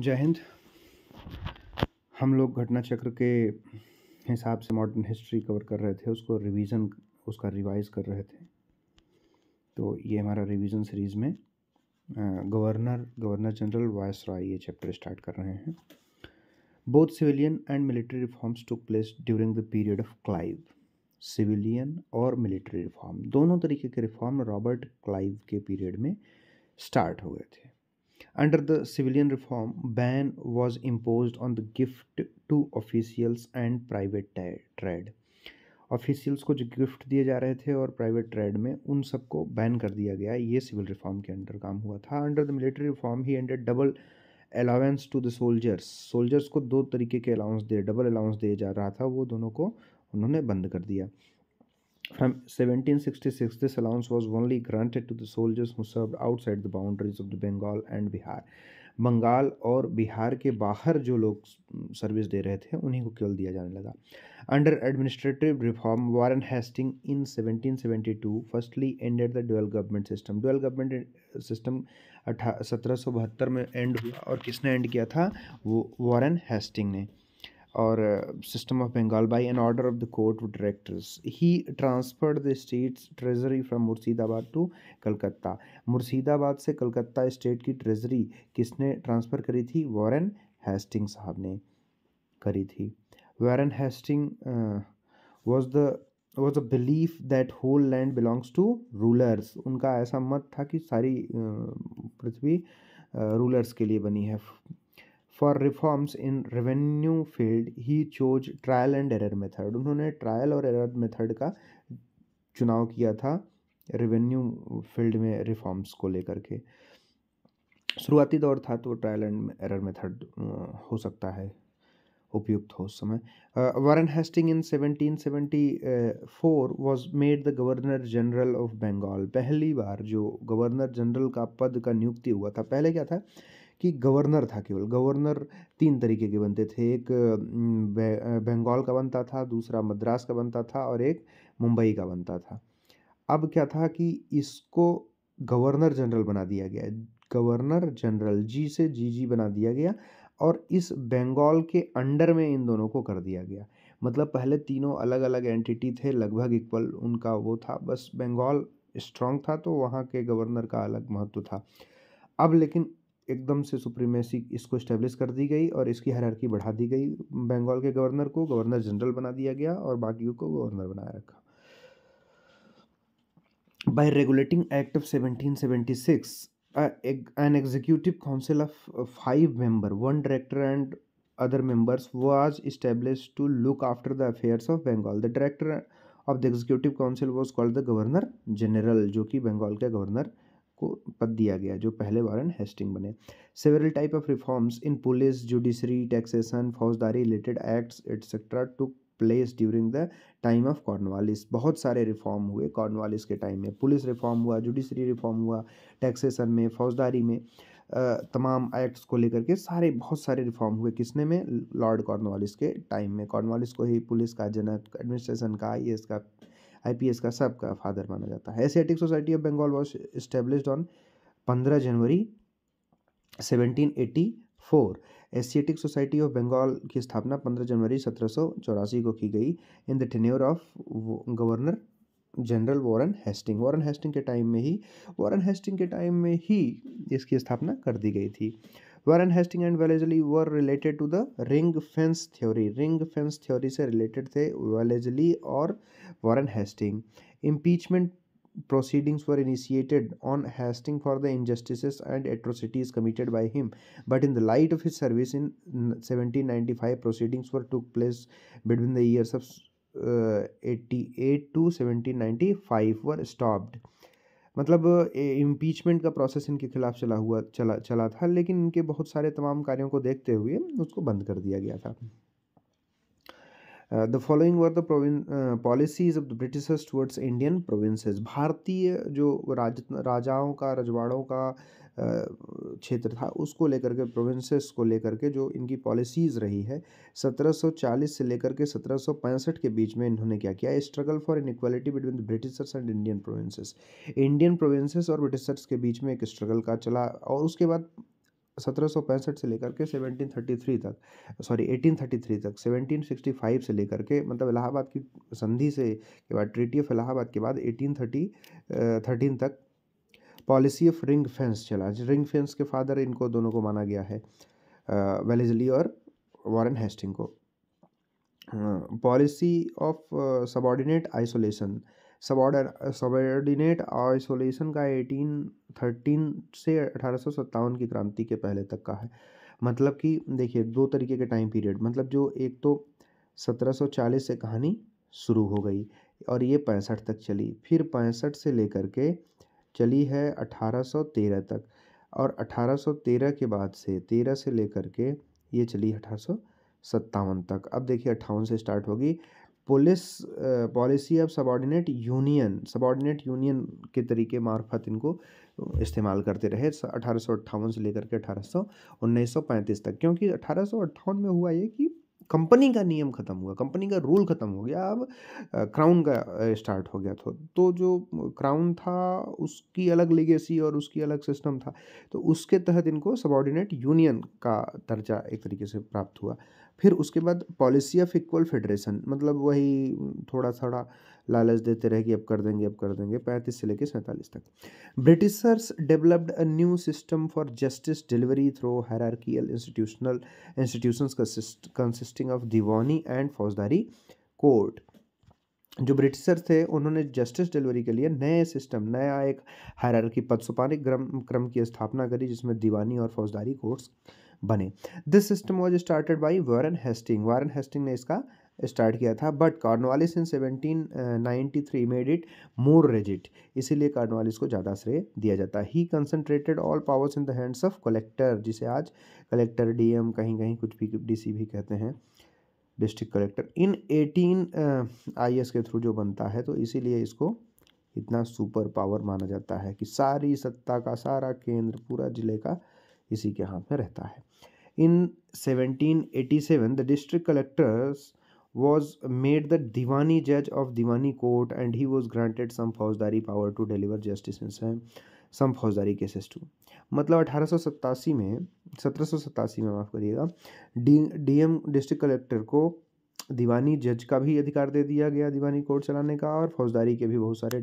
जय हिंद। हम लोग घटना चक्र के हिसाब से मॉडर्न हिस्ट्री कवर कर रहे थे, उसका रिवाइज कर रहे थे। तो ये हमारा रिवीजन सीरीज़ में गवर्नर जनरल वायसरॉय ये चैप्टर स्टार्ट कर रहे हैं। Both civilian and military reforms took place during the period of Clive. Civilian और मिलिट्री रिफॉर्म, दोनों तरीके के रिफॉर्म रॉबर्ट क्लाइव के पीरियड में स्टार्ट हो गए थे। Under the civilian reform, ban was imposed on the gift to officials and private trade. Officials को जो गिफ्ट दिए जा रहे थे और प्राइवेट ट्रेड में उन सबको बैन कर दिया गया। ये सिविल रिफॉर्म के अंडर काम हुआ था। Under the military reform he ended double allowance to the soldiers को दो तरीके के डबल अलाउंस दिए जा रहा था, वो दोनों को उन्होंने बंद कर दिया। From 1766, this allowance was only granted to the soldiers who served outside the boundaries of the Bengal and Bihar. Bengal और बिहार के बाहर जो लोग सर्विस दे रहे थे उन्हीं को केवल दिया जाने लगा। Under administrative reform Warren Hastings in 1772 firstly ended the dual government system. Dual government system 1772 में एंड हुआ, और किसने एंड किया था? वो वारन हेस्टिंग ने। और system of Bengal by an order of the court of directors he transferred the states treasury from Murshidabad to Calcutta. Murshidabad से कलकत्ता स्टेट की ट्रेजरी किसने ट्रांसफ़र करी थी? वारन हेस्टिंग साहब ने करी थी। Warren Hasting was a belief that whole land belongs to rulers। उनका ऐसा मत था कि सारी पृथ्वी रूलर्स के लिए बनी है। For reforms in revenue field he chose trial and error method. उन्होंने ट्रायल और एरर मेथड का चुनाव किया था रेवेन्यू फील्ड में रिफॉर्म्स को लेकर के। शुरुआती दौर था तो ट्रायल एंड एरर मेथड हो सकता है उपयुक्त हो उस समय। Warren Hastings in 1774 was made the governor general of Bengal. पहली बार जो गवर्नर जनरल का पद का नियुक्ति हुआ था, पहले क्या था कि गवर्नर था केवल। गवर्नर तीन तरीके के बनते थे, एक बंगाल का बनता था, दूसरा मद्रास का बनता था, और एक मुंबई का बनता था। अब क्या था कि इसको गवर्नर जनरल बना दिया गया, गवर्नर जनरल जी से जी बना दिया गया, और इस बंगाल के अंडर में इन दोनों को कर दिया गया। मतलब पहले तीनों अलग अलग एंटिटी थे, लगभग इक्वल उनका वो था, बस बंगाल स्ट्रांग था तो वहाँ के गवर्नर का अलग महत्व था। अब लेकिन एकदम से सुप्रीमेसी इसको इस्टेब्लिश कर दी गई और इसकी हायरार्की बढ़ा दी गई। बंगाल के गवर्नर को गवर्नर जनरल बना दिया गया और बाकियों को गवर्नर बनाया रखा। By regulating Act of 1776, an executive council of 5 members, 1 director and other members was established to look after the affairs of Bengal. The director of the executive council was called the governor general, जो कि बंगाल के governor को पद दिया गया, जो पहले Warren Hastings बने। Several type of reforms in police, judiciary, taxation, फौजदारी related acts etcetera took place during the time of Cornwallis. बहुत सारे रिफॉर्म हुए कॉर्नवालिस के टाइम में। पुलिस रिफॉर्म हुआ, जुडिशरी रिफॉर्म हुआ, टैक्सेशन में, फौजदारी में, तमाम एक्ट्स को लेकर के बहुत सारे रिफॉर्म हुए। किसने में? लॉर्ड कॉर्नवालिस के टाइम में। कॉर्नवालिस को ही पुलिस का जनक, एडमिनिस्ट्रेशन का, IAS का, IPS का, सबका फादर माना जाता है। Asiatic Society of Bengal was established on 15 January 1784। Asiatic Society of Bengal की स्थापना 15 जनवरी 1784 को की गई in the tenure of governor general Warren Hastings. Warren Hastings के टाइम में ही इसकी स्थापना कर दी गई थी। Warren Hastings and Wellesley were related to the ring fence theory. Ring fence theory से रिलेटेड थे वेलेस्ली और Warren Hastings. Impeachment proceedings were initiated on Hastings for the injustices and atrocities committed by him, but in the light of his service in 1795, proceedings took place between the years of 88 to 1795 were stopped। मतलब impeachment का process इनके खिलाफ चला था, लेकिन इनके बहुत सारे तमाम कार्यों को देखते हुए उसको बंद कर दिया गया था। The following were the policies of the Britishers towards Indian provinces। भारतीय जो राजाओं का, रजवाड़ों का क्षेत्र था, उसको लेकर के, प्रोविंसेस को लेकर के जो इनकी पॉलिसीज़ रही है 1740 से लेकर के 1765 के बीच में इन्होंने क्या किया? Struggle for inequality between the Britishers and Indian provinces. Indian provinces और ब्रिटिशर्स के बीच में एक स्ट्रगल का चला, और उसके बाद 1765 से लेकर के 1733 तक, सॉरी 1833 तक, 1765 से लेकर के मतलब इलाहाबाद की संधि से के बाद, ट्रीटी ऑफ इलाहाबाद के बाद 1813 तक पॉलिसी ऑफ रिंग फेंस चला। रिंग फेंस के फादर इनको दोनों को माना गया है, वेलेस्ली और वॉरेन हेस्टिंग को। Policy of subordinate isolation, subordinate isolation का 1813 से 1857 की क्रांति के पहले तक का है। मतलब कि देखिए दो तरीके के टाइम पीरियड, मतलब जो एक तो 1740 से कहानी शुरू हो गई और ये 65 तक चली, फिर 65 से लेकर के चली है 1813 तक, और 1813 के बाद से 13 से लेकर के ये चली 1857 तक। अब देखिए 58 से स्टार्ट होगी पॉलिसी ऑफ सबऑर्डिनेट यूनियन के तरीके मार्फत इनको इस्तेमाल करते रहे 1858 से लेकर के 1935 तक, क्योंकि 1858 में हुआ ये कि कंपनी का नियम खत्म हुआ, कंपनी का रूल खत्म हो गया, अब क्राउन का स्टार्ट हो गया था। तो जो क्राउन था उसकी अलग लेगेसी और उसकी अलग सिस्टम था, तो उसके तहत इनको सबऑर्डिनेट यूनियन का दर्जा एक तरीके से प्राप्त हुआ। फिर उसके बाद पॉलिसी ऑफ इक्वल फेडरेशन, मतलब वही थोड़ा थोड़ा लालच देते रहे कि अब कर देंगे 35 से लेकर 47 तक। Britishers developed a new system for justice delivery through hierarchical institutions consisting of Deewani and फौजदारी कोर्ट। जो ब्रिटिशर्स थे उन्होंने जस्टिस डिलीवरी के लिए नया एक हायरार्की पदसोपानिक क्रम की स्थापना करी, जिसमें दीवानी और फौजदारी कोर्ट्स बने। This system was started by Warren Hastings ने इसका स्टार्ट किया था, but Cornwallis in 1793 made it more rigid, इसीलिए कॉर्नवालिस को ज़्यादा श्रेय दिया जाता है। He concentrated all powers in the hands of collector, जिसे आज कलेक्टर, डीएम, कहीं कहीं कुछ भी डीसी भी कहते हैं, डिस्ट्रिक्ट कलेक्टर। इन 18 आईएएस के थ्रू जो बनता है, तो इसीलिए इसको इतना सुपर पावर माना जाता है कि सारी सत्ता का सारा केंद्र पूरा जिले का इसी के हाथ में रहता है। In 1787 the district collectors was made the Diwani judge of Diwani court and he was granted some फौजदारी power to deliver justice in some फौजदारी cases too। मतलब 1787 में माफ़ करिएगा, डीएम डिस्ट्रिक्ट कलेक्टर को दीवानी जज का भी अधिकार दे दिया गया, दीवानी कोर्ट चलाने का, और फौजदारी के भी बहुत सारे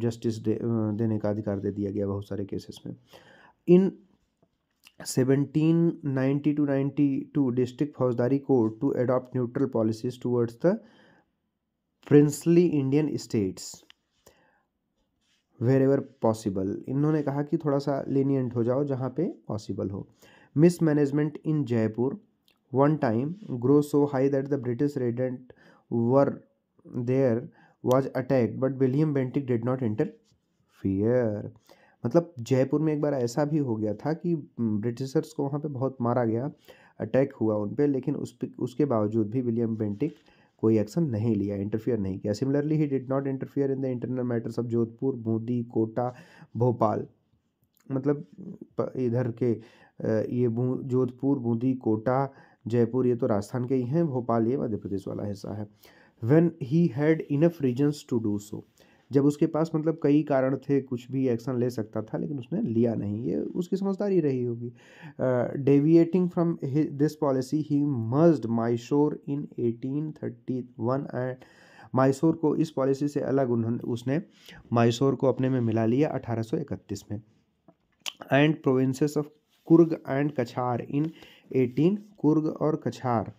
जस्टिस देने का अधिकार दे दिया गया बहुत सारे केसेस में। In 1790-92 district faujdari court to adopt neutral policies towards the princely Indian states wherever possible. इन्होंने कहा कि थोड़ा सा lenient हो जाओ जहाँ पे पॉसिबल हो। Mismanagement in Jaipur one time grew so high that the British resident were there was attacked but William Bentinck did not interfere। मतलब जयपुर में एक बार ऐसा भी हो गया था कि ब्रिटिशर्स को वहाँ पे बहुत मारा गया, अटैक हुआ उन पे, लेकिन उसके बावजूद भी विलियम बेंटिक कोई एक्शन नहीं लिया, इंटरफियर नहीं किया। Similarly he did not interfere in the internal matters of Jodhpur, Bundi, Kota, Bhopal. मतलब इधर के ये जोधपुर, बूंदी, कोटा, जयपुर ये तो राजस्थान के ही हैं, भोपाल ये मध्य प्रदेश वाला हिस्सा है। When he had enough reasons to do so, जब उसके पास मतलब कई कारण थे, कुछ भी एक्शन ले सकता था लेकिन उसने लिया नहीं, ये उसकी समझदारी रही होगी। Deviating from this policy he merged Mysore in 1831 and Mysore को इस पॉलिसी से अलग उसने मैसूर को अपने में मिला लिया 1831 में। And provinces of Coorg and कछार इन 18 कुर्ग और कछार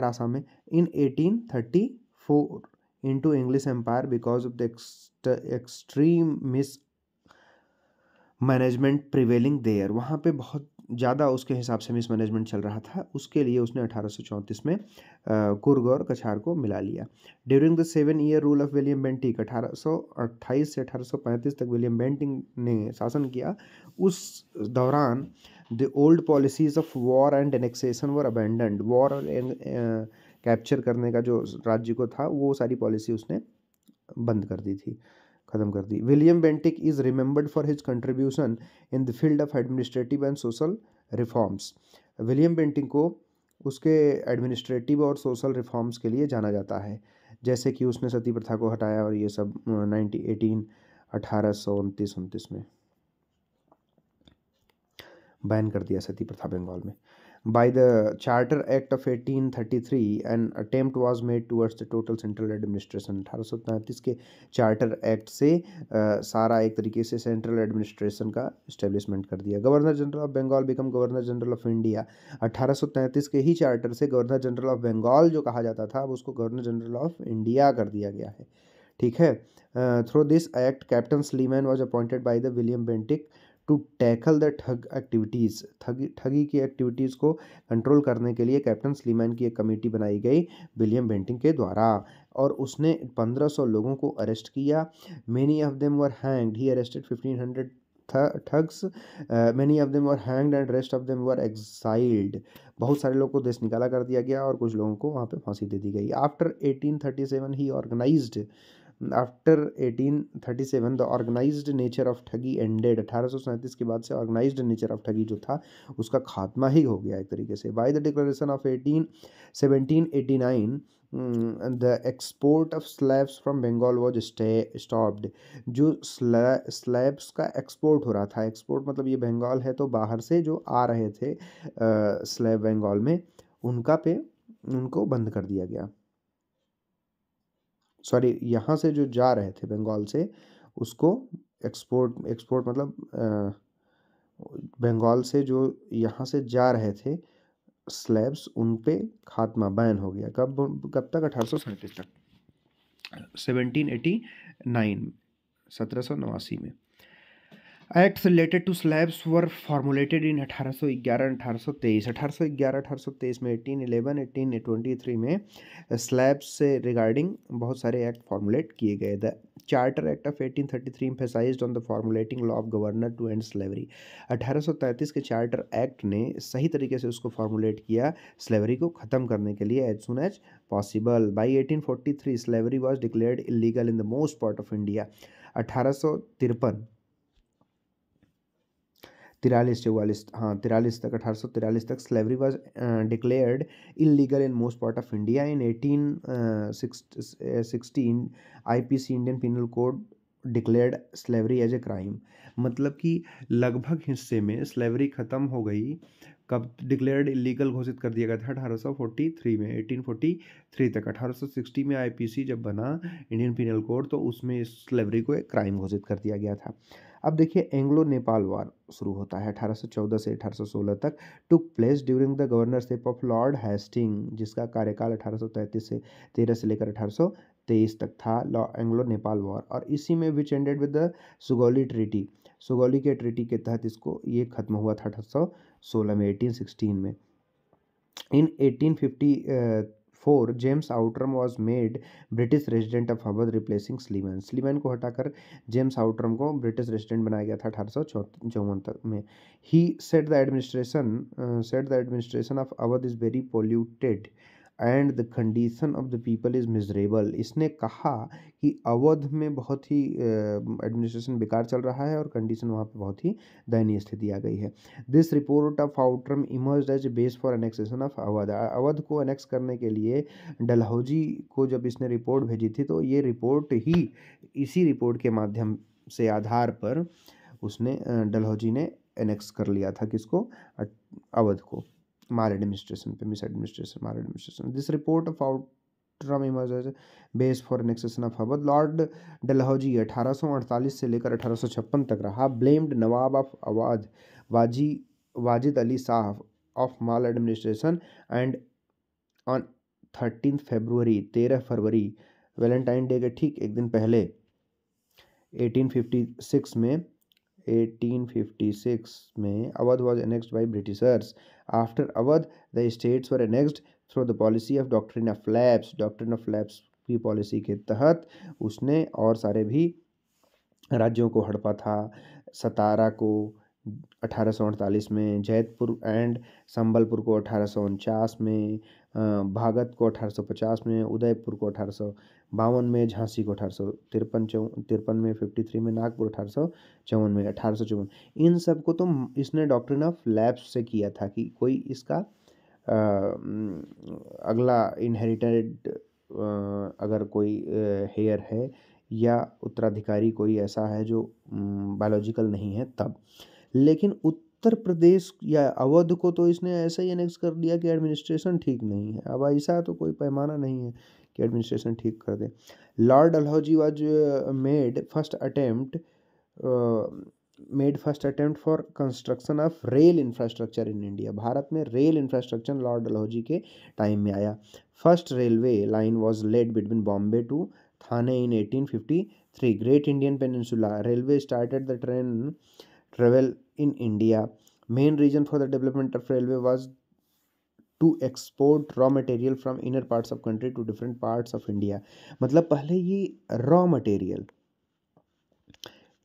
आसाम में इन 1834 into English Empire because of the extreme mismanagement prevailing there। वहाँ पे बहुत ज़्यादा उसके हिसाब से मिसमैनेजमेंट चल रहा था, उसके लिए उसने 1834 में कुर्ग और कछार को मिला लिया। During the 7-year rule of William Bentinck, 1828 से 1835 तक विलियम बेंटिक ने शासन किया। उस दौरान the old policies of war and annexation were abandoned. War और कैप्चर करने का जो राज्य को था वो सारी पॉलिसी उसने बंद कर दी थी, ख़त्म कर दी। William Bentinck is remembered for his contribution in the field of administrative and social reforms. William Bentinck को उसके एडमिनिस्ट्रेटिव और सोशल रिफॉर्म्स के लिए जाना जाता है, जैसे कि उसने सती प्रथा को हटाया और ये सब 1829 में। बैन कर दिया सती प्रथा बंगाल में। By the charter act of 1833 an attempt was made towards the total central administration. 1833 के चार्टर एक्ट से सारा एक तरीके से सेंट्रल एडमिनिस्ट्रेशन का इस्टेब्लिशमेंट कर दिया। Governor general of Bengal become governor general of India. 1833 के ही चार्टर से गवर्नर जनरल ऑफ बंगाल जो कहा जाता था अब उसको गवर्नर जनरल ऑफ इंडिया कर दिया गया है। ठीक है। Through this act Captain Sleeman was appointed by the William Bentinck to tackle the thug activities. ठगी की एक्टिविटीज़ को कंट्रोल करने के लिए कैप्टन स्लीमैन की एक कमेटी बनाई गई विलियम बेंटिक के द्वारा, और उसने 1500 लोगों को अरेस्ट किया। Many of them were hanged. He arrested 1500 thugs. Many of them were hanged and rest of them were exiled. बहुत सारे लोगों को देश निकाला कर दिया गया और कुछ लोगों को वहाँ पे फांसी दे दी गई। After 1837 he organized after 1837 the organized nature of thuggee ended. 1837 के बाद से ऑर्गेनाइज्ड नेचर ऑफ ठगी जो था उसका खात्मा ही हो गया एक तरीके से। By the declaration of 1789 the export of slaves from Bengal was stopped. जो स्लैब्स का एक्सपोर्ट हो रहा था, एक्सपोर्ट मतलब ये बंगाल है तो बाहर से जो आ रहे थे स्लैब बंगाल में उनको बंद कर दिया गया। सॉरी, यहाँ से जो जा रहे थे बंगाल से उसको एक्सपोर्ट मतलब बंगाल से जो यहाँ से जा रहे थे स्लैब्स उन पे खात्मा बैन हो गया। कब तक? 1837 तक, 1789 1789 में। Acts related to slaves were formulated in 1811 1823 1823 में 1811 1823 में स्लैब्स से रिगार्डिंग बहुत सारे एक्ट फॉर्मुलेट किए गए। The charter act of 1833 emphasized on the formulating law of governor to end slavery. 1833 के चार्टर एक्ट ने सही तरीके से उसको फॉर्मुलेट किया स्लेवरी को ख़त्म करने के लिए as soon as possible. By 1843 slavery was declared illegal in the most part of India. 1843 तक 1843 तक slavery was declared illegal in most part of India. In 1816 IPC Indian penal code declared slavery as a crime. मतलब कि लगभग हिस्से में slavery ख़त्म हो गई। कब डिक्लेयर्ड इलीगल घोषित कर दिया गया था? 1843 में, 1843 तक। 1860 में आईपीसी जब बना इंडियन पिनल कोड तो उसमें स्लेवरी को एक क्राइम घोषित कर दिया गया था। अब देखिए एंग्लो नेपाल वार शुरू होता है 1814 से 1816 तक। Took place during the governorship of Lord Hasting, जिसका कार्यकाल 1833 से 13 से लेकर 1823 तक था, एंग्लो नेपाल वॉर। और इसी में विच ended with the Sugauli treaty. Sugauli के ट्रीटी के तहत इसको ये खत्म हुआ था 1816 में, 1816 में। इन 1854 James Outram was made British resident of Awadh replacing Sleeman. Sleeman को हटाकर जेम्स आउटरम को ब्रिटिश रेजिडेंट बनाया गया था 1854 तक में। He said the administration of Awadh is very polluted and the condition of the people is miserable. इसने कहा कि अवध में बहुत ही एडमिनिस्ट्रेशन बेकार चल रहा है और कंडीशन वहाँ पे बहुत ही दयनीय स्थिति आ गई है। This report of Outram emerged as a base for annexation of Awadh. Awadh को एनेक्स करने के लिए डलहौजी को जब इसने रिपोर्ट भेजी थी तो ये रिपोर्ट ही, इसी रिपोर्ट के माध्यम से आधार पर उसने डलहौजी ने एनेक्स कर लिया था किसको? अवध को। माल एडमिनिस्ट्रेशन पे, misadministration, maladministration. This report of Outram emerge as base for annexation of Awadh. Lord Dalhousie 1848 से लेकर 1856 तक रहा। Blamed nawab of Awadh Wajid Ali Shah of maladministration and on 13 February Valentine day के ठीक एक दिन पहले 1856 में Awadh was annexed by Britishers. After Awadh, the states were annexed through the policy of doctrine of lapse. Doctrine of lapse की पॉलिसी के तहत उसने और सारे भी राज्यों को हड़पा था। सतारा को 1848 में, जैतपुर एंड संबलपुर को 1849 में, भागत को 1850 में, उदयपुर को 1852 में, झांसी को 1853 में, 53 में, नागपुर 1854 में, 1854। इन सब को तो इसने डॉक्ट्रिन ऑफ लैप्स से किया था कि कोई इसका अगला इनहेरिटेड अगर कोई हेयर है या उत्तराधिकारी कोई ऐसा है जो बायोलॉजिकल नहीं है तब। लेकिन उत्तर प्रदेश या अवध को तो इसने ऐसा ही एनेक्स कर दिया कि एडमिनिस्ट्रेशन ठीक नहीं है। अब ऐसा तो कोई पैमाना नहीं है कि एडमिनिस्ट्रेशन ठीक कर दे। Lord Dalhousie was made first attempt for construction of rail infrastructure in India. भारत में रेल इंफ्रास्ट्रक्चर लॉर्ड डलहौजी के टाइम में आया। First railway line was laid between Bombay to Thane in 1853। Great Indian Peninsula Railway started the train travel in India. Main reason for the development of railway was to export raw material from inner parts of country to different parts of India. मतलब पहले ये raw material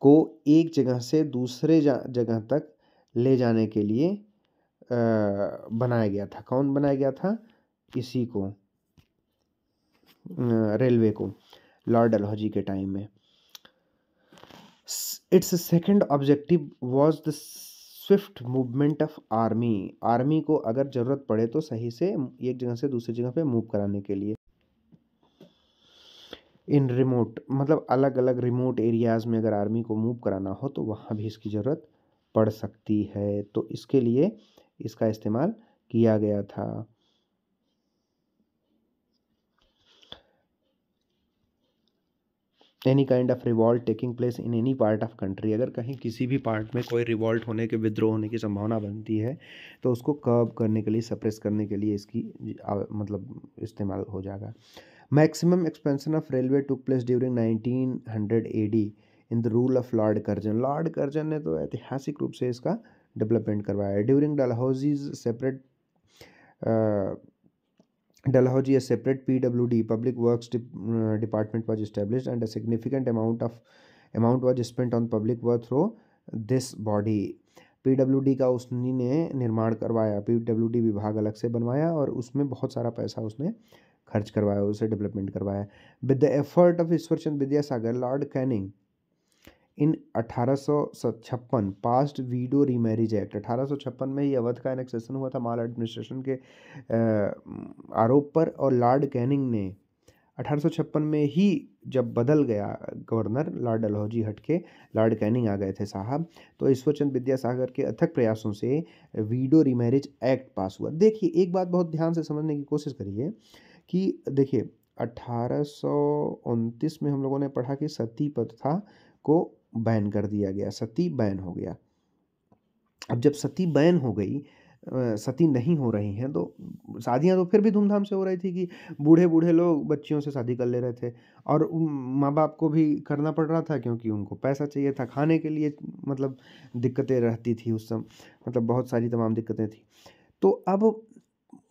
को एक जगह से दूसरे जगह तक ले जाने के लिए बनाया गया था। कौन बनाया गया था? इसी को, रेलवे को, लॉर्ड डलहौजी के टाइम में। It's second objective was the Swift movement of army. Army को अगर ज़रूरत पड़े तो सही से एक जगह से दूसरी जगह पे मूव कराने के लिए। इन रिमोट मतलब अलग अलग रिमोट एरियाज़ में अगर आर्मी को मूव कराना हो तो वहाँ भी इसकी ज़रूरत पड़ सकती है, तो इसके लिए इसका इस्तेमाल किया गया था। Any kind of revolt taking place in any part of country, अगर कहीं किसी भी पार्ट में कोई रिवॉल्ट होने के, विद्रोह होने की संभावना बनती है तो उसको कर्ब करने के लिए, सप्रेस करने के लिए इसकी मतलब इस्तेमाल हो जाएगा। Maximum expansion of railway took place during 1900 AD in the rule of Lord Curzon. Lord Curzon ने तो ऐतिहासिक रूप से इसका डेवलपमेंट करवाया। During Dalhousie's separate Dalhousie, a separate PWD, Public Works Department was established, and a significant amount was spent on public work through this body. PWD का उसने निर्माण करवाया, PWD विभाग अलग से बनवाया और उसमें बहुत सारा पैसा उसने खर्च करवाया, उसे डेवलपमेंट करवाया। With the effort of Ishwarchand Vidyasagar, Lord Canning in 1856 past widow remarriage act. 1856 में ही अवध का एनेक्सेशन हुआ था माल एडमिनिस्ट्रेशन के आरोप पर, और लॉर्ड कैनिंग ने 1856 में ही जब बदल गया गवर्नर, लॉर्ड डलहौजी हट के लॉर्ड कैनिंग आ गए थे साहब, तो ईश्वरचंद विद्यासागर के अथक प्रयासों से वीडो रीमैरिज एक्ट पास हुआ। देखिए एक बात बहुत ध्यान से समझने की कोशिश करिए कि देखिए 1829 में हम लोगों ने पढ़ा कि सती प्रथा को बैन कर दिया गया, सती बैन हो गया। अब जब सती बैन हो गई, सती नहीं हो रही हैं, तो शादियां तो फिर भी धूमधाम से हो रही थी कि बूढ़े बूढ़े लोग बच्चियों से शादी कर ले रहे थे, और माँ बाप को भी करना पड़ रहा था क्योंकि उनको पैसा चाहिए था खाने के लिए, मतलब दिक्कतें रहती थी उस समय, मतलब बहुत सारी तमाम दिक्कतें थी। तो अब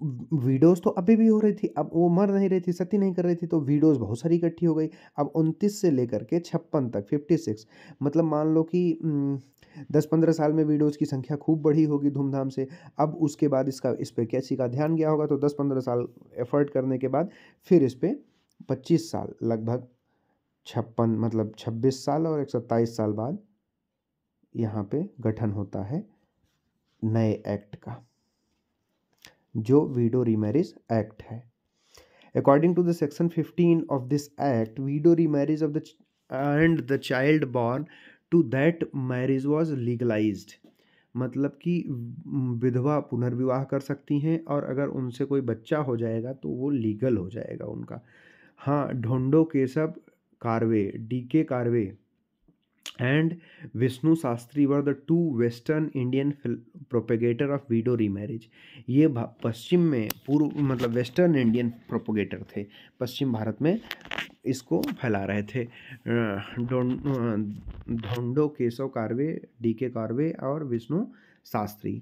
वीडियोस तो अभी भी हो रही थी, अब वो मर नहीं रही थी, सती नहीं कर रही थी, तो वीडियोस बहुत सारी इकट्ठी हो गई। अब 29 से लेकर के 56 तक 56, मतलब मान लो कि 10-15 साल में वीडियोस की संख्या खूब बढ़ी होगी धूमधाम से। अब उसके बाद इस पे किसी का ध्यान गया होगा, तो 10-15 साल एफर्ट करने के बाद फिर इस पे 25 साल, लगभग 56 मतलब 26 साल और 127 साल बाद यहाँ पे गठन होता है नए एक्ट का, जो वीडो रीमैरिज एक्ट है। According to the section 15 of this act, widow remarriage of the child born to that marriage was legalized. मतलब कि विधवा पुनर्विवाह कर सकती हैं, और अगर उनसे कोई बच्चा हो जाएगा तो वो लीगल हो जाएगा उनका। हाँ, Dhondo Keshav Karve, DK Karve and Vishnu Shastri were the two western Indian propagator of widow remarriage. ये पश्चिम में, पूर्व मतलब वेस्टर्न इंडियन प्रोपेगेटर थे, पश्चिम भारत में इसको फैला रहे थे। ढोंडो केशव कार्वे, DK कार्वे और विष्णु शास्त्री।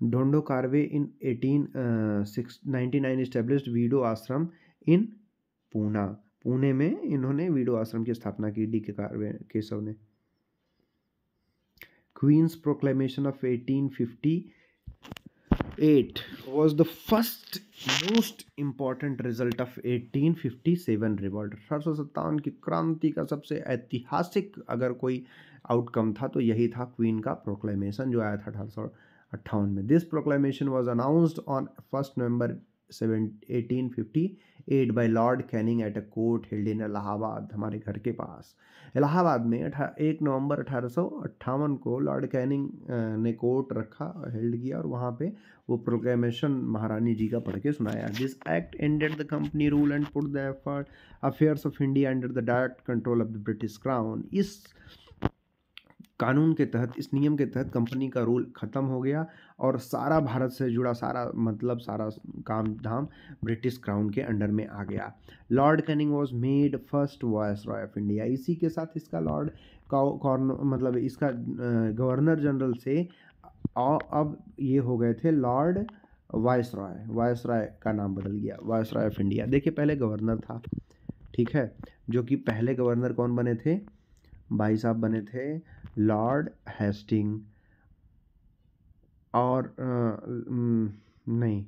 ढोंडो कार्वे इन 1899 एस्टेब्लिश्ड वीडो आश्रम इन पूना। पुणे में इन्होंने वीडो आश्रम की स्थापना की, DK कार्वे केशव ने। Queen's proclamation of 1858 was the first most important result of 1857 revolt. 1857 की क्रांति का सबसे ऐतिहासिक अगर कोई आउटकम था तो यही था क्वीन का प्रोक्लेमेशन जो आया था 1858 में। This proclamation was announced on 1 November 1858 by Lord Canning at a court held in Allahabad, हमारे घर के पास इलाहाबाद में 1 नवंबर 1858 को लॉर्ड कैनिंग ने कोर्ट रखा, हेल्ड किया और वहाँ पे वो प्रोक्लेमेशन महारानी जी का पढ़ के सुनाया। This act ended the company rule and put the affairs of India under the direct control of the British crown. इस कानून के तहत, इस नियम के तहत कंपनी का रूल ख़त्म हो गया और सारा भारत से जुड़ा सारा सारा काम धाम ब्रिटिश क्राउन के अंडर में आ गया। Lord Canning was made first viceroy of India. इसी के साथ इसका लॉर्ड इसका गवर्नर जनरल से अब ये हो गए थे लॉर्ड वायसरॉय। वायसरॉय का नाम बदल गया, वायसरॉय ऑफ इंडिया। देखिए पहले गवर्नर था, ठीक है, जो कि पहले गवर्नर कौन बने थे, भाई साहब बने थे लॉर्ड हेस्टिंग और नहीं,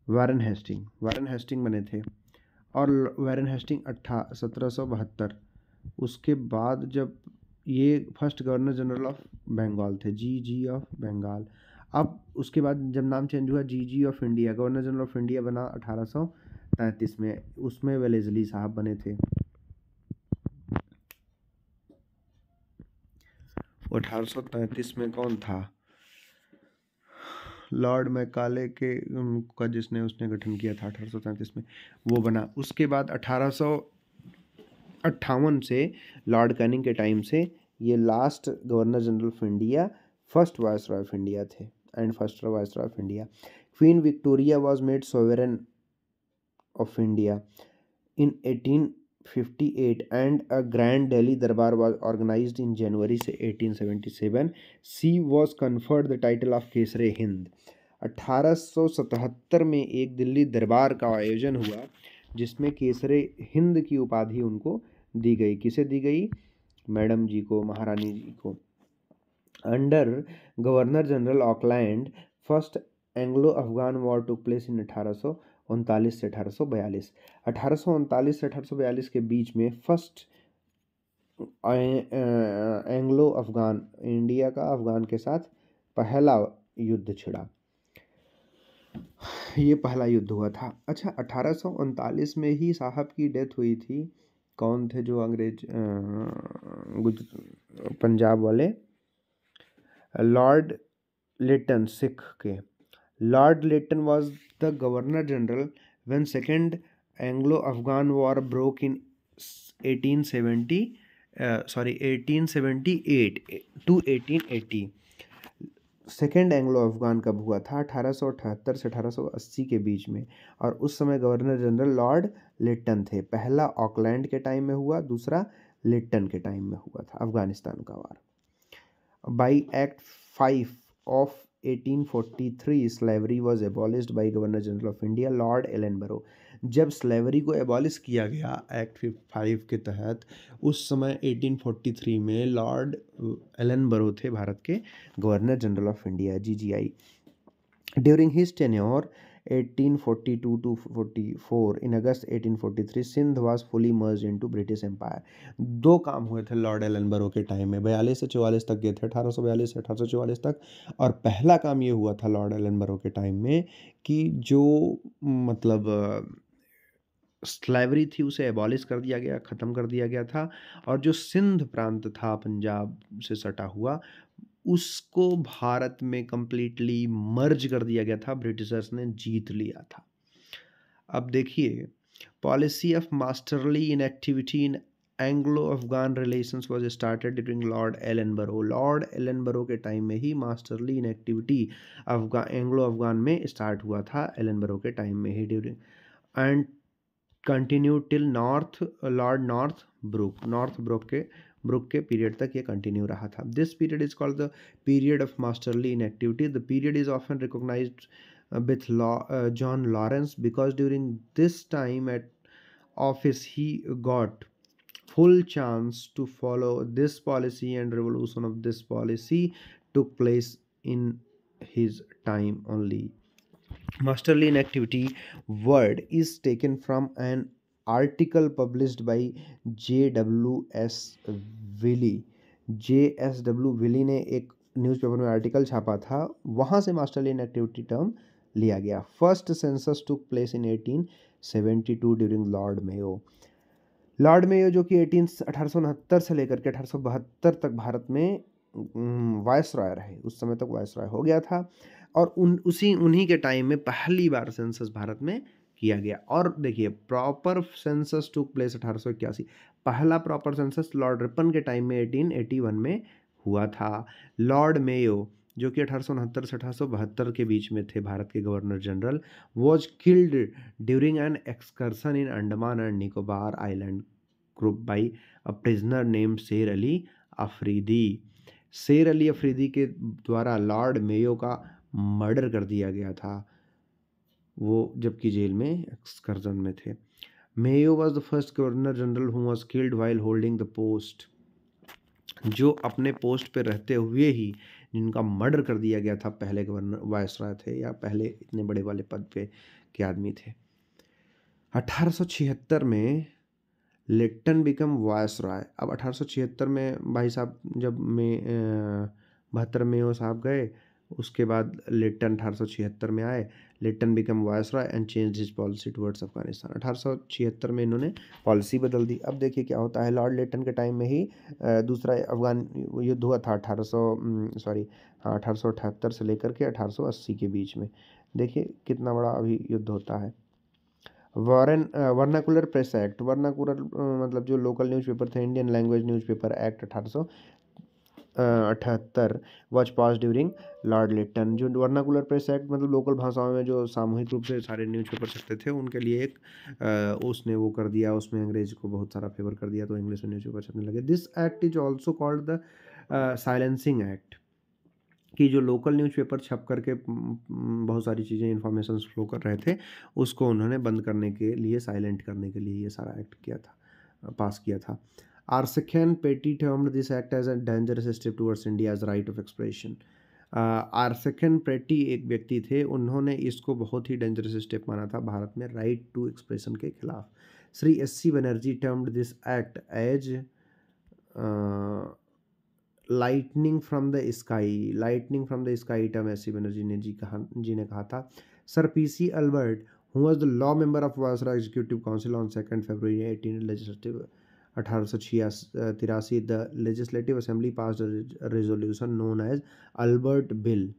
वारन हेस्टिंग बने थे। और वारन हेस्टिंग 1772। उसके बाद जब ये first governor general of Bengal थे, जी ऑफ बंगाल। अब उसके बाद जब नाम चेंज हुआ, G of India, governor general of India बना 1833 में, उसमें वेलेस्ली साहब बने थे। 1833 में कौन था, लॉर्ड मैकाले के का जिसने उसने गठन किया था 1833 में, वो बना। उसके बाद 1858 से लॉर्ड कैनिंग के टाइम से ये last governor general of India, first viceroy of India थे and first viceroy of India. Queen Victoria was made sovereign of India in 1858 and a grand Delhi Darbar was organized in January से 1877. She was conferred the title of Kesare Hind. 1877 में एक दिल्ली दरबार का आयोजन हुआ जिसमें केसरे हिंद की उपाधि उनको दी गई। किसे दी गई, मैडम जी को, महारानी जी को। Under governor general Auckland, first Anglo Afghan war took place in 1839 से 1842। 1839 से 1842 के बीच में फर्स्ट एंग्लो अफगान, इंडिया का अफगान के साथ पहला युद्ध छिड़ा, ये पहला युद्ध हुआ था। अच्छा, 1839 में ही साहब की डेथ हुई थी। कौन थे जो अंग्रेज पंजाब वाले, लॉर्ड लिटन, सिख के। Lord Lytton was the governor general when second Anglo-Afghan war broke in 1878 to 1880। Second Anglo Afghan कब हुआ था, 1878 से 1880 के बीच में, और उस समय गवर्नर जनरल लॉर्ड लिटन थे। पहला ऑकलैंड के टाइम में हुआ, दूसरा लिटन के टाइम में हुआ था अफगानिस्तान का war. By act 5 of 1843 slavery was abolished by governor general of India Lord Ellenborough. जब स्लेवरी को एबॉलिश किया गया एक्ट 5 के तहत, उस समय 1843 में लॉर्ड एलनबरो थे भारत के governor general of India, GGI। During his tenure 1842 to 44, in August 1843 Sindh was fully merged into British Empire। दो काम हुए थे लॉर्ड एलनबरो के टाइम में, 42 से 44 तक गए थे, 1842 से 1844 तक। और पहला काम ये हुआ था लॉर्ड एलनबरो के टाइम में कि जो स्लेवरी थी उसे एबॉलिश कर दिया गया, ख़त्म कर दिया गया था। और जो सिंध प्रांत था पंजाब से सटा हुआ, उसको भारत में कंप्लीटली मर्ज कर दिया गया था, ब्रिटिशर्स ने जीत लिया था। अब देखिए, policy of masterly inactivity in Anglo Afghan relations was started during Lord Ellenborough. Lord Ellenborough के टाइम में ही मास्टरली इनएक्टिविटी एंग्लो अफगान में स्टार्ट हुआ था, एलनबरो के टाइम में ही, during and continue till Lord Brook के पीरियड तक ये कंटिन्यू रहा था। This period is called the period of masterly inactivity. The period is often recognised with John Lawrence because during this time at office he got full chance to follow this policy and revolution of this policy took place in his time only. Masterly inactivity word is taken from an article published by J.W.S. Willey। J.S.W. Willey ने एक newspaper में article छापा था, वहाँ से masterly inactivity term लिया गया। First census took place in 1872 during Lord Mayo. Lord Mayo जो कि 1869 से लेकर के 1872 तक भारत में वायसराय रहे, उस समय तक वायसराय हो गया था और उन्हीं के टाइम में पहली बार सेंसस भारत में किया गया। और देखिए प्रॉपर सेंसस टुक प्लेस 1881, पहला प्रॉपर सेंसस लॉर्ड रिपन के टाइम में 1881 में हुआ था। लॉर्ड मेयो जो कि 1869 से 1872 के बीच में थे, भारत के governor general, was killed during an excursion in Andaman and Nicobar island group by a prisoner named शेर अली अफरीदी। शेर अली अफरीदी के द्वारा लॉर्ड मेयो का मर्डर कर दिया गया था, वो जबकि जेल में एक्सकर्जन में थे। Mayo was the first governor general who was killed while holding the post, जो अपने पोस्ट पे रहते हुए ही जिनका मर्डर कर दिया गया था, पहले गवर्नर वायसराय थे या पहले इतने बड़े वाले पद पे के आदमी थे। 1876 में लिट्टन बिकम वायसराय। अब 1876 में भाई साहब जब में 72 में वो साहब गए, उसके बाद लिट्टन 1876 में आए। Lytton become viceroy and change his policy towards Afghanistan. 1876 में इन्होंने पॉलिसी बदल दी। अब देखिए क्या होता है, लॉर्ड लिट्टन के टाइम में ही दूसरा अफगान युद्ध हुआ था 1878 से लेकर के 1880 के बीच में। देखिए कितना बड़ा अभी युद्ध होता है। वर्नाकुलर प्रेस एक्ट, वर्नाकुलर मतलब जो लोकल न्यूज़पेपर थे, Indian language newspaper act 1878 was pass during Lord Lytton. जो वर्नाकुलर प्रेस एक्ट मतलब लोकल भाषाओं में जो सामूहिक रूप से सारे न्यूज़पेपर छपते थे, उनके लिए एक उसने वो कर दिया, उसमें अंग्रेज को बहुत सारा फेवर कर दिया, तो इंग्लिश में न्यूज़पेपर छपने लगे। This act is also called the silencing act, कि जो लोकल न्यूज़पेपर छप करके बहुत सारी चीज़ें इन्फॉर्मेशन फ्लो कर रहे थे, उसको उन्होंने बंद करने के लिए, साइलेंट करने के लिए ये सारा एक्ट किया था, पास किया था। Erskine Perry termed this act as a dangerous step towards India's right of expression. Erskine Perry एक व्यक्ति थे, उन्होंने इसको बहुत ही डेंजरस स्टेप माना था भारत में राइट टू एक्सप्रेशन के खिलाफ। Shri S C. Banerjee termed this act as lightning from the sky. Lightning from the sky term S C. Banerjee ने जी ने कहा था। Sir P C. Albert who was the law member of viceroy executive council on 2 February 18 legislative 1883 the legislative assembly passed resolution known as Albert bill.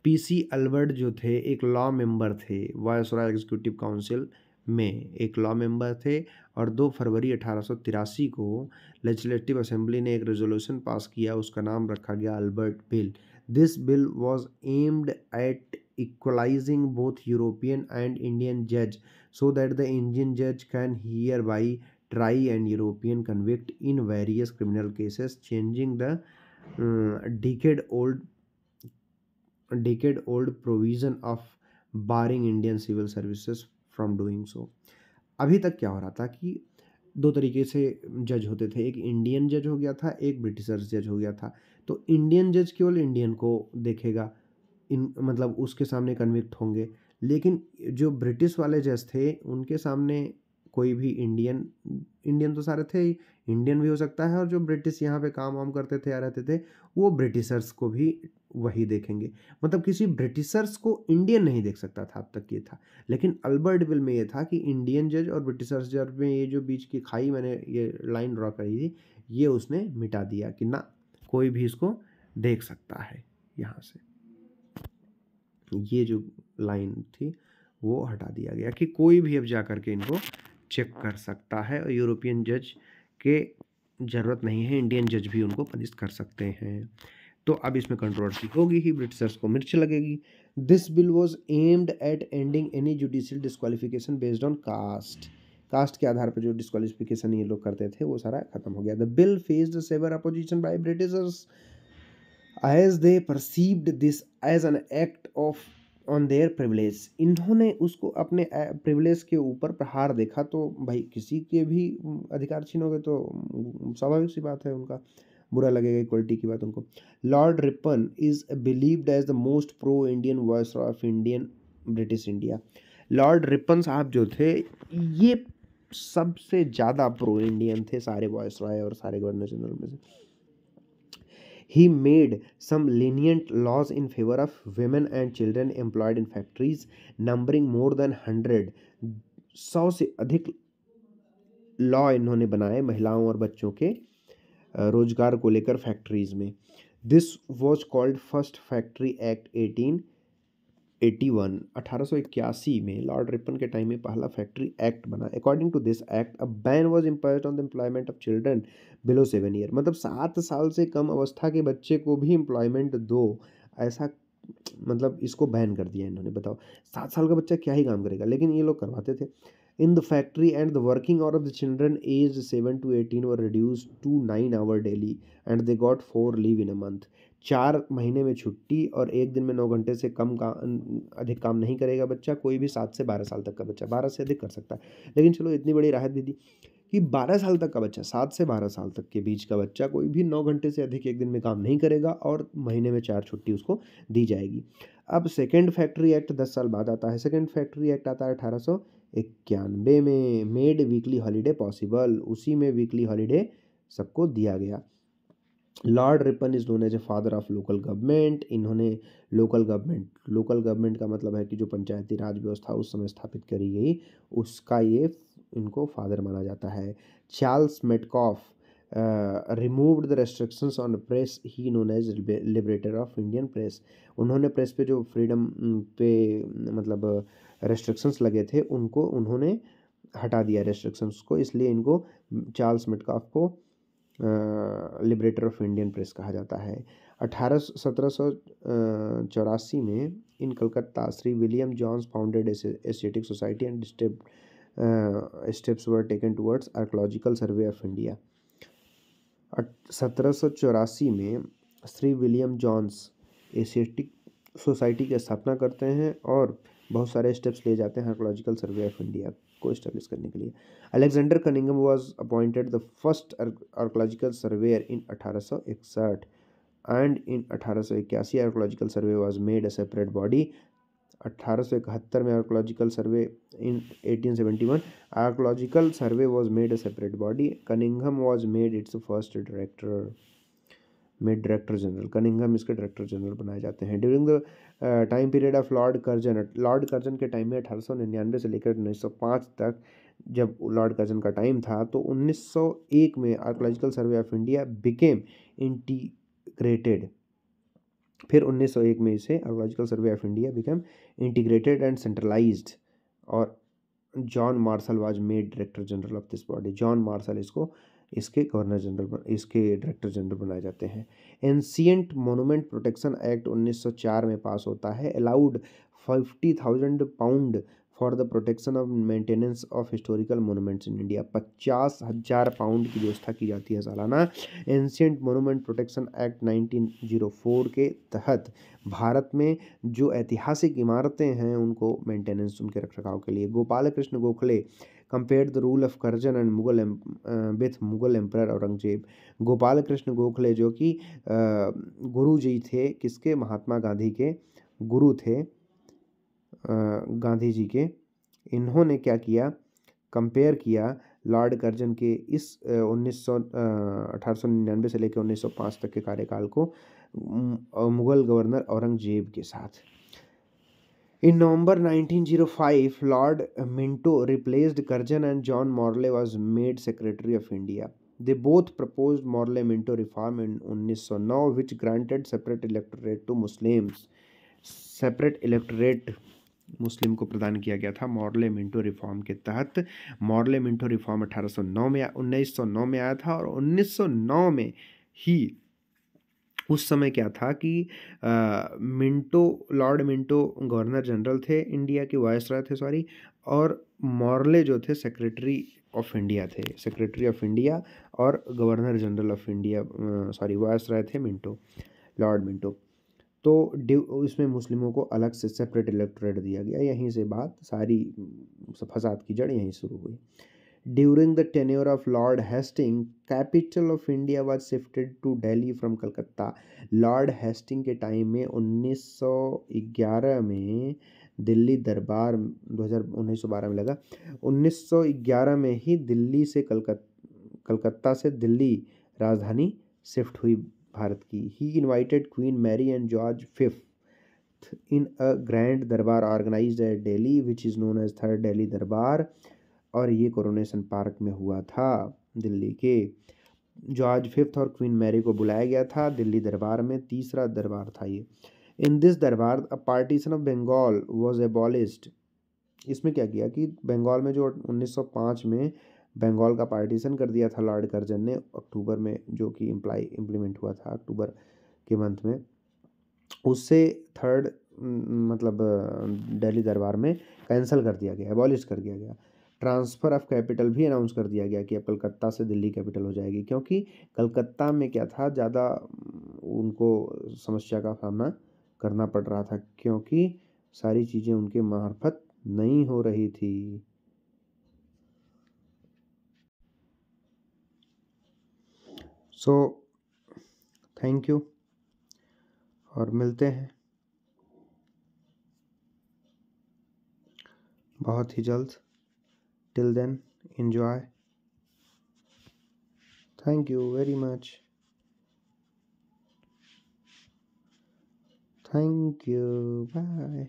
P C. Albert जो थे एक law member थे, viceroy executive council में एक law member थे, और 2 फरवरी 1883 को legislative assembly ने एक रेजोल्यूशन पास किया, उसका नाम रखा गया Albert bill. This bill was aimed at equalising both European and Indian जज सो दैट द इंडियन जज can hear by try and European convict in various criminal cases, changing the decade old provision of barring Indian civil services from doing so। अभी तक क्या हो रहा था कि दो तरीके से जज होते थे, एक इंडियन जज हो गया था, एक ब्रिटिशर्स जज हो गया था। तो इंडियन जज केवल इंडियन को देखेगा, मतलब उसके सामने कन्विक्ट होंगे, लेकिन जो ब्रिटिश वाले जज थे उनके सामने कोई भी इंडियन तो सारे थे ही, इंडियन भी हो सकता है, और जो ब्रिटिश यहाँ पे काम वाम करते थे या रहते थे वो ब्रिटिशर्स को भी वही देखेंगे। मतलब किसी ब्रिटिशर्स को इंडियन नहीं देख सकता था, अब तक ये था। लेकिन अल्बर्ट बिल में ये था कि इंडियन जज और ब्रिटिशर्स जज में ये जो बीच की खाई मैंने ये लाइन ड्रॉ करी थी, ये उसने मिटा दिया कि ना कोई भी इसको देख सकता है। यहाँ से ये जो लाइन थी वो हटा दिया गया कि कोई भी अब जा करके इनको चेक कर सकता है, और यूरोपियन जज के ज़रूरत नहीं है, इंडियन जज भी उनको पनिश कर सकते हैं। तो अब इसमें कंट्रोवर्सी होगी ही, ब्रिटिशर्स को मिर्च लगेगी। This bill was aimed at ending any judicial disqualification based on caste. Caste के आधार पर जो डिस्क्वालिफिकेशन ये लोग करते थे वो सारा खत्म हो गया। The bill faced severe opposition by Britishers as they perceived this as an act of on their privilege. इन्होंने उसको अपने प्रिविलेज के ऊपर प्रहार देखा, तो भाई किसी के भी अधिकार छीनोगे तो स्वाभाविक सी बात है, उनका बुरा लगेगा, इक्वलिटी की बात उनको। Lord Ripon is believed as the most pro Indian viceroy of Indian British India. Lord Ripon साहब जो थे ये सबसे ज़्यादा प्रो इंडियन थे सारे वायसराय और सारे गवर्नर जनरल में से। He made some lenient laws in favor of women and children employed in factories, numbering more than 100. 100 से अधिक लॉ इन्होंने बनाए महिलाओं और बच्चों के रोजगार को लेकर फैक्ट्रीज में। This was called first factory act 1881 में लॉर्ड रिपन के टाइम में पहला फैक्ट्री एक्ट बना। According to this act a ban was imposed on the employment of children below 7 year, मतलब 7 साल से कम अवस्था के बच्चे को भी एम्प्लॉयमेंट दो, ऐसा मतलब इसको बैन कर दिया इन्होंने। बताओ 7 साल का बच्चा क्या ही काम करेगा, लेकिन ये लोग करवाते थे। In the factory and the working hour of the children as 7 to 18 were reduce to 9 hour daily and they got 4 leave in a month. 4 महीने में छुट्टी और एक दिन में 9 घंटे से कम का अधिक काम नहीं करेगा बच्चा, कोई भी 7 से 12 साल तक का बच्चा, 12 से अधिक कर सकता है, लेकिन चलो इतनी बड़ी राहत भी दी कि 12 साल तक का बच्चा, 7 से 12 साल तक के बीच का बच्चा कोई भी 9 घंटे से अधिक एक दिन में काम नहीं करेगा और महीने में 4 छुट्टी उसको दी जाएगी। अब सेकेंड फैक्ट्री एक्ट 10 साल बाद आता है। सेकेंड फैक्ट्री एक्ट आता है 1891 में। मेड वीकली हॉलीडे पॉसिबल, उसी में वीकली हॉलीडे सबको दिया गया। Lord Ripon is known as a father of local government. इन्होंने लोकल गवर्नमेंट का मतलब है कि जो पंचायती राज व्यवस्था उस समय स्थापित करी गई, उसका ये इनको फादर माना जाता है। Charles Metcalfe removed the restrictions on press, he known as liberator of Indian press. उन्होंने प्रेस पे जो फ्रीडम पे मतलब रेस्ट्रिक्शंस लगे थे उनको उन्होंने हटा दिया रेस्ट्रिक्शंस को, इसलिए इनको चार्ल्स मेटकॉफ को लिबरेटर ऑफ इंडियन प्रेस कहा जाता है। 1784 में in Calcutta Shri William Jones founded Asiatic Society and steps were taken towards archaeological survey of India. 1784 में Shri William Jones Asiatic Society की स्थापना करते हैं और बहुत सारे स्टेप्स लिए जाते हैं आर्कोलॉजिकल सर्वे ऑफ इंडिया को इस्टेब्लिश करने के लिए। Alexander Cunningham was appointed the first archaeological surveyor in 1861 and in 1881 archaeological survey was made a separate body. 1871 में archaeological survey in 1871 archaeological survey was made a separate body. Cunningham was made it's first director general. Cunningham इसके director general बनाए जाते हैं। During the time period of Lord Curzon के time में 1899 से लेकर 1905 तक जब लॉर्ड कर्जन का टाइम था, तो 1901 में archaeological survey of India became integrated. फिर 1901 में इसे archaeological survey of India became integrated and centralised और John Marshall was made director general of this body. John Marshall इसके गवर्नर जनरल, इसके डायरेक्टर जनरल बनाए जाते हैं। एंशिएंट मोनूमेंट प्रोटेक्शन एक्ट 1904 में पास होता है। Allowed 50,000 pound for the protection of maintenance of historical monuments in India. 50,000 pound की व्यवस्था की जाती है सालाना। एंशिएंट मोनूमेंट प्रोटेक्शन एक्ट 1904 के तहत भारत में जो ऐतिहासिक इमारतें हैं उनको मेंटेनेंस, उनके रखरखाव के लिए। Gopal Krishna Gokhale compared the rule of Curzon and with Mughal emperor Aurangzeb. Gopal Krishna Gokhale जो कि गुरु जी थे, किसके? महात्मा गांधी के गुरु थे, गांधी जी के। इन्होंने क्या किया? कंपेयर किया लॉर्ड कर्जन के इस 1899 से लेकर 1905 तक के कार्यकाल को मुगल गवर्नर औरंगजेब के साथ। In November 1905, Lord Minto replaced Curzon and John Morley was made Secretary of India. They both proposed Morley-Minto reform in 1909, which granted separate electorate to Muslims. Separate electorate मुस्लिम को प्रदान किया गया था मॉर्ले मिंटो रिफॉर्म के तहत। Morley Minto reform 1909 में आया था और 1909 में ही उस समय क्या था कि लॉर्ड मिंटो गवर्नर जनरल थे इंडिया के, वायसराय थे सॉरी, और मॉर्ले जो थे सेक्रेटरी ऑफ इंडिया थे, सेक्रेटरी ऑफ इंडिया और governor general of India viceroy थे मिंटो, लॉर्ड मिंटो। तो इसमें मुस्लिमों को अलग से सेपरेट इलेक्टोरेट दिया गया। यहीं से बात सारी फसाद की जड़ यहीं शुरू हुई। During the tenure of Lord Hastings, capital of India was shifted to Delhi from Calcutta. Lord Hastings के टाइम में 1911 में दिल्ली दरबार 1912 में लगा। 1911 में ही दिल्ली से कलकत्ता से दिल्ली राजधानी शिफ्ट हुई भारत की। ही invited queen Mary and George fifth in a grand durbar organised at Delhi which is known as third Delhi durbar, और ये कोरोनेशन पार्क में हुआ था दिल्ली के। जॉर्ज फिफ्थ और क्वीन मैरी को बुलाया गया था दिल्ली दरबार में, तीसरा दरबार था ये। In this durbar a partition of Bengal was abolished. इसमें क्या किया कि बंगाल में जो 1905 में बंगाल का पार्टीशन कर दिया था लॉर्ड कर्जन ने अक्टूबर में, जो कि इम्प्लीमेंट हुआ था अक्टूबर के मंथ में, उससे थर्ड मतलब दिल्ली दरबार में कैंसिल कर दिया गया, एबॉलिश कर दिया गया। ट्रांसफ़र ऑफ कैपिटल भी अनाउंस कर दिया गया कि अब कलकत्ता से दिल्ली कैपिटल हो जाएगी, क्योंकि कलकत्ता में क्या था, ज़्यादा उनको समस्या का सामना करना पड़ रहा था, क्योंकि सारी चीज़ें उनके मार्फत नहीं हो रही थी। सो थैंक यू, और मिलते हैं बहुत ही जल्द। Till then enjoy. Thank you very much. Thank you, bye.